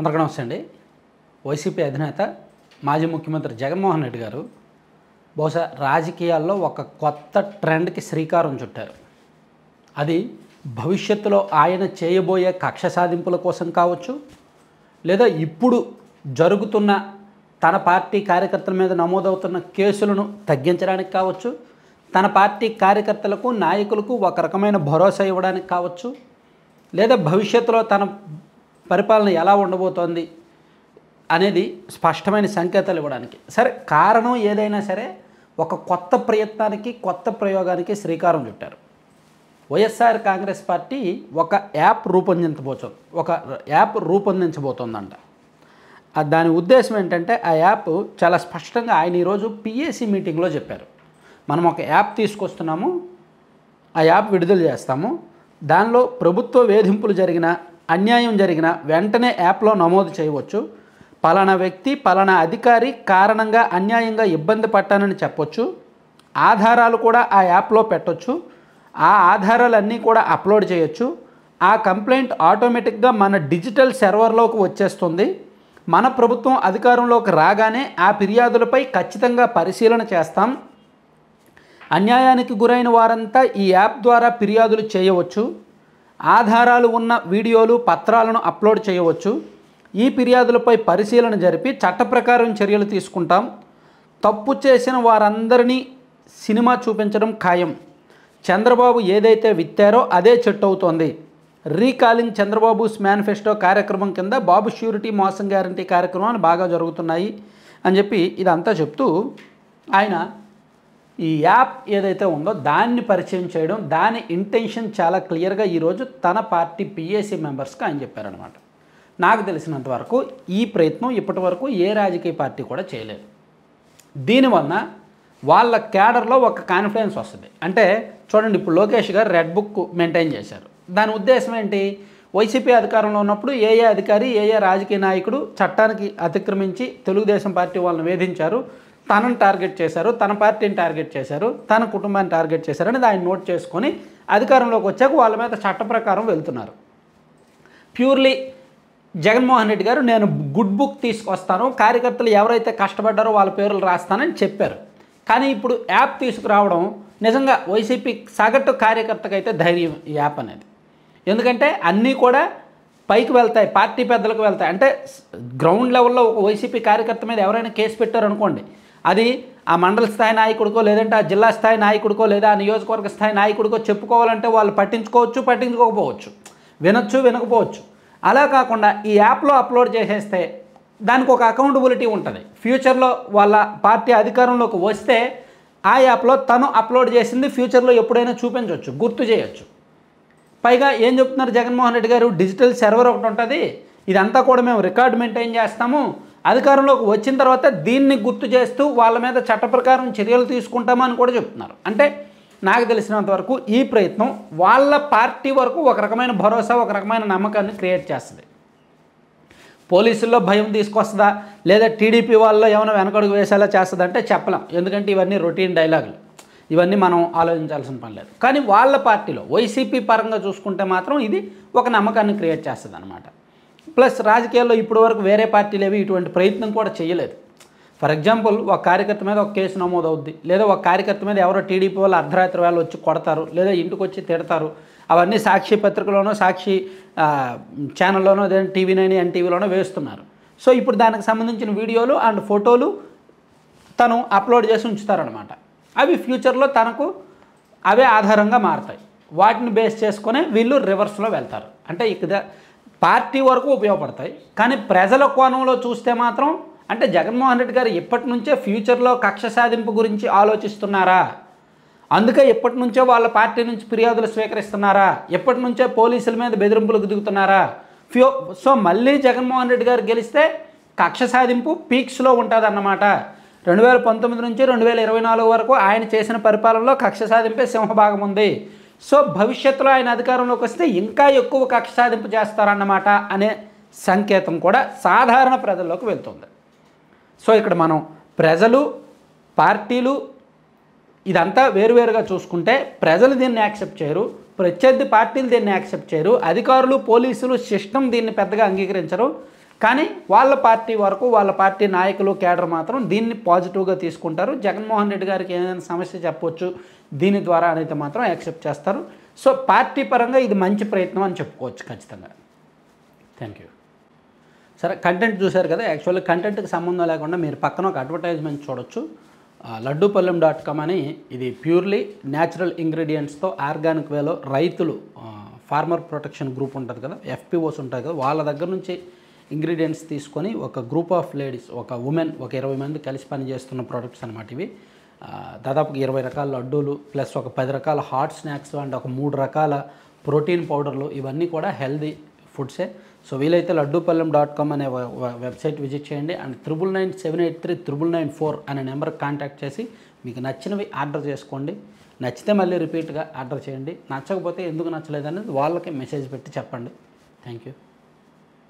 అందరికీ నమస్తే అండి. వైసీపీ అధినేత మాజీ ముఖ్యమంత్రి జగన్మోహన్ రెడ్డి గారు బహుశా రాజకీయాల్లో ఒక కొత్త ట్రెండ్కి శ్రీకారం చుట్టారు. అది భవిష్యత్తులో ఆయన చేయబోయే కక్ష సాధింపుల కోసం కావచ్చు, లేదా ఇప్పుడు జరుగుతున్న తన పార్టీ కార్యకర్తల మీద నమోదవుతున్న కేసులను తగ్గించడానికి కావచ్చు, తన పార్టీ కార్యకర్తలకు నాయకులకు ఒక రకమైన భరోసా ఇవ్వడానికి కావచ్చు, లేదా భవిష్యత్తులో తన పరిపాలన ఎలా ఉండబోతోంది అనేది స్పష్టమైన సంకేతాలు ఇవ్వడానికి. సరే, కారణం ఏదైనా సరే ఒక కొత్త ప్రయత్నానికి, కొత్త ప్రయోగానికి శ్రీకారం చుట్టారు. వైఎస్ఆర్ కాంగ్రెస్ పార్టీ ఒక యాప్ రూపొందించబోతోందంట. దాని ఉద్దేశం ఏంటంటే, ఆ యాప్ చాలా స్పష్టంగా ఆయన ఈరోజు పిఏసీ మీటింగ్లో చెప్పారు. మనం ఒక యాప్ తీసుకొస్తున్నాము, ఆ యాప్ విడుదల చేస్తాము, దానిలో ప్రభుత్వ వేధింపులు జరిగిన, అన్యాయం జరిగిన వెంటనే యాప్లో నమోదు చేయవచ్చు, పలానా వ్యక్తి పలానా అధికారి కారణంగా అన్యాయంగా ఇబ్బంది పట్టానని చెప్పొచ్చు, ఆధారాలు కూడా ఆ యాప్లో పెట్టొచ్చు, ఆ ఆధారాలన్నీ కూడా అప్లోడ్ చేయొచ్చు, ఆ కంప్లైంట్ ఆటోమేటిక్గా మన డిజిటల్ సర్వర్లోకి వచ్చేస్తుంది, మన ప్రభుత్వం అధికారంలోకి రాగానే ఆ ఫిర్యాదులపై ఖచ్చితంగా పరిశీలన చేస్తాం, అన్యాయానికి గురైన వారంతా ఈ యాప్ ద్వారా ఫిర్యాదులు చేయవచ్చు, ఆధారాలు ఉన్న వీడియోలు పత్రాలను అప్లోడ్ చేయవచ్చు, ఈ ఫిర్యాదులపై పరిశీలన జరిపి చట్ట ప్రకారం చర్యలు తీసుకుంటాం, తప్పు చేసిన వారందరినీ సినిమా చూపించడం ఖాయం, చంద్రబాబు ఏదైతే విత్తారో అదే చెట్టు అవుతోంది, రీకాలింగ్ చంద్రబాబుస్ మేనిఫెస్టో కార్యక్రమం కింద బాబు ష్యూరిటీ మోసం గ్యారంటీ కార్యక్రమాలు బాగా జరుగుతున్నాయి అని చెప్పి ఇదంతా చెప్తూ ఆయన ఈ యాప్ ఏదైతే ఉందో దాన్ని పరిచయం చేయడం, దాని ఇంటెన్షన్ చాలా క్లియర్గా ఈరోజు తన పార్టీ పిఏసీ మెంబర్స్కి ఆయన చెప్పారనమాట. నాకు తెలిసినంతవరకు ఈ ప్రయత్నం ఇప్పటివరకు ఏ రాజకీయ పార్టీ కూడా చేయలేదు. దీనివల్ల వాళ్ళ క్యాడర్లో ఒక కాన్ఫిడెన్స్ వస్తుంది. అంటే చూడండి, ఇప్పుడు లోకేష్ గారు రెడ్ బుక్ మెయింటైన్ చేశారు. దాని ఉద్దేశం ఏంటి? వైసీపీ అధికారంలో ఉన్నప్పుడు ఏ అధికారి, ఏ రాజకీయ నాయకుడు చట్టానికి అతిక్రమించి తెలుగుదేశం పార్టీ వాళ్ళని వేధించారు, తనను టార్గెట్ చేశారు, తన పార్టీని టార్గెట్ చేశారు, తన కుటుంబాన్ని టార్గెట్ చేశారని ఆయన నోట్ చేసుకొని అధికారంలోకి వచ్చాక వాళ్ళ మీద చట్ట ప్రకారం వెళ్తున్నారు. ప్యూర్లీ జగన్మోహన్ రెడ్డి గారు నేను గుడ్ బుక్ తీసుకొస్తాను, కార్యకర్తలు ఎవరైతే కష్టపడ్డారో వాళ్ళ పేర్లు రాస్తానని చెప్పారు. కానీ ఇప్పుడు యాప్ తీసుకురావడం నిజంగా వైసీపీ సగటు కార్యకర్తకైతే ధైర్యం ఈ యాప్ అనేది. ఎందుకంటే అన్నీ కూడా పైకి వెళ్తాయి, పార్టీ పెద్దలకు వెళ్తాయి. అంటే గ్రౌండ్ లెవెల్లో ఒక వైసీపీ కార్యకర్త మీద ఎవరైనా కేసు పెట్టారనుకోండి, అది ఆ మండల స్థాయి నాయకుడికో, లేదంటే ఆ జిల్లా స్థాయి నాయకుడికో, లేదా ఆ నియోజకవర్గ స్థాయి నాయకుడికో చెప్పుకోవాలంటే వాళ్ళు పట్టించుకోవచ్చు, పట్టించుకోకపోవచ్చు, వినొచ్చు, వినకపోవచ్చు. అలా కాకుండా ఈ యాప్లో అప్లోడ్ చేసేస్తే దానికి ఒక అకౌంటబిలిటీ ఉంటుంది. ఫ్యూచర్లో వాళ్ళ పార్టీ అధికారంలోకి వస్తే ఆ యాప్లో తను అప్లోడ్ చేసింది ఫ్యూచర్లో ఎప్పుడైనా చూపించవచ్చు, గుర్తు చేయొచ్చు. పైగా ఏం చెప్తున్నారు జగన్మోహన్ రెడ్డి గారు? డిజిటల్ సర్వర్ ఒకటి ఉంటుంది, ఇదంతా కూడా మేము రికార్డు మెయింటైన్ చేస్తాము, అధికారంలోకి వచ్చిన తర్వాత దీన్ని గుర్తు చేస్తూ వాళ్ళ మీద చట్ట ప్రకారం చర్యలు తీసుకుంటామని కూడా చెప్తున్నారు. అంటే నాకు తెలిసినంతవరకు ఈ ప్రయత్నం వాళ్ళ పార్టీ వరకు ఒక రకమైన భరోసా, ఒక రకమైన నమ్మకాన్ని క్రియేట్ చేస్తుంది. పోలీసుల్లో భయం తీసుకొస్తుందా, లేదా టీడీపీ వాళ్ళలో ఏమైనా వెనకడుగు వేసేలా చేస్తుందా అంటే చెప్పలేం. ఎందుకంటే ఇవన్నీ రొటీన్ డైలాగులు, ఇవన్నీ మనం ఆలోచించాల్సిన పని లేదు. కానీ వాళ్ళ పార్టీలో వైసీపీ పరంగా చూసుకుంటే మాత్రం ఇది ఒక నమ్మకాన్ని క్రియేట్ చేస్తుంది అనమాట. ప్లస్ రాజకీయాల్లో ఇప్పటి వరకు వేరే పార్టీలు ఏవి ఇటువంటి ప్రయత్నం కూడా చేయలేదు. ఫర్ ఎగ్జాంపుల్, ఒక కార్యకర్త మీద ఒక కేసు నమోదవుద్ది, లేదా ఒక కార్యకర్త మీద ఎవరో టీడీపీ వాళ్ళు అర్ధరాత్రి వేళ వచ్చి కొడతారు, లేదా ఇంటికి వచ్చి తిడతారు. అవన్నీ సాక్షి పత్రికలోనో, సాక్షి ఛానల్లోనో, లేదా టీవీ9, ఎన్టీవీలోనో వేస్తున్నారు. సో ఇప్పుడు దానికి సంబంధించిన వీడియోలు అండ్ ఫోటోలు తను అప్లోడ్ చేసి ఉంచుతారనమాట. అవి ఫ్యూచర్లో తనకు అవే ఆధారంగా మారుతాయి. వాటిని బేస్ చేసుకునే వీళ్ళు రివర్స్లో వెళ్తారు. అంటే ఇక్కడ పార్టీ వరకు ఉపయోగపడతాయి. కానీ ప్రజల కోణంలో చూస్తే మాత్రం, అంటే జగన్మోహన్ రెడ్డి గారు ఇప్పటి నుంచే ఫ్యూచర్లో కక్ష సాధింపు గురించి ఆలోచిస్తున్నారా? అందుకే ఇప్పటి నుంచే వాళ్ళ పార్టీ నుంచి ఫిర్యాదులు స్వీకరిస్తున్నారా? ఎప్పటి నుంచే పోలీసుల మీద బెదిరింపులకు దిగుతున్నారా? సో మళ్ళీ జగన్మోహన్ రెడ్డి గారు గెలిస్తే కక్ష సాధింపు పీక్స్లో ఉంటుందన్నమాట. 2019 నుంచి 2024 వరకు ఆయన చేసిన పరిపాలనలో కక్ష సాధింపే సింహభాగం ఉంది. సో భవిష్యత్తులో ఆయన అధికారంలోకి వస్తే ఇంకా ఎక్కువ కక్ష సాధింపు చేస్తారన్నమాట అనే సంకేతం కూడా సాధారణ ప్రజల్లోకి వెళ్తుంది. సో ఇక్కడ మనం ప్రజలు, పార్టీలు ఇదంతా వేరువేరుగా చూసుకుంటే ప్రజలు దీన్ని యాక్సెప్ట్ చేయరు, ప్రత్యర్థి పార్టీలు దీన్ని యాక్సెప్ట్ చేయరు, అధికారులు, పోలీసులు, సిస్టమ్ దీన్ని పెద్దగా అంగీకరించరు. కానీ వాళ్ళ పార్టీ వరకు వాళ్ళ పార్టీ నాయకులు కేడర్ మాత్రం దీన్ని పాజిటివ్గా తీసుకుంటారు. జగన్మోహన్ రెడ్డి గారికి ఏదైనా సమస్య చెప్పొచ్చు దీని ద్వారా అనేది మాత్రం యాక్సెప్ట్ చేస్తారు. సో పార్టీ పరంగా ఇది మంచి ప్రయత్నం అని చెప్పుకోవచ్చు ఖచ్చితంగా. Thank you. సరే, కంటెంట్ చూశారు కదా. యాక్చువల్లీ కంటెంట్కి సంబంధం లేకుండా మీరు పక్కన ఒక అడ్వర్టైజ్మెంట్ చూడొచ్చు. లడ్డూపల్లెం.com అని, ఇది ప్యూర్లీ న్యాచురల్ ఇంగ్రీడియంట్స్తో ఆర్గానిక్ వేలో రైతులు, ఫార్మర్ ప్రొటెక్షన్ గ్రూప్ ఉంటుంది కదా, FPOs ఉంటాయి కదా, వాళ్ళ దగ్గర నుంచి ఇంగ్రీడియంట్స్ తీసుకొని ఒక గ్రూప్ ఆఫ్ లేడీస్, ఒక ఉమెన్, ఒక 20 మంది కలిసి పనిచేస్తున్న ప్రోడక్ట్స్ అనమాట ఇవి. దాదాపు 20 రకాల లడ్డూలు ప్లస్ ఒక 10 రకాల హాట్ స్నాక్స్ అండ్ ఒక 3 రకాల ప్రోటీన్ పౌడర్లు, ఇవన్నీ కూడా హెల్దీ ఫుడ్సే. సో వీలైతే లడ్డూపల్లెం.com అనే వెబ్సైట్ విజిట్ చేయండి అండ్ 9997839994 అనే నెంబర్కి కాంటాక్ట్ చేసి మీకు నచ్చినవి ఆర్డర్ చేసుకోండి. నచ్చితే మళ్ళీ రిపీట్గా ఆర్డర్ చేయండి. నచ్చకపోతే ఎందుకు నచ్చలేదనేది వాళ్ళకి మెసేజ్ పెట్టి చెప్పండి. Thank you.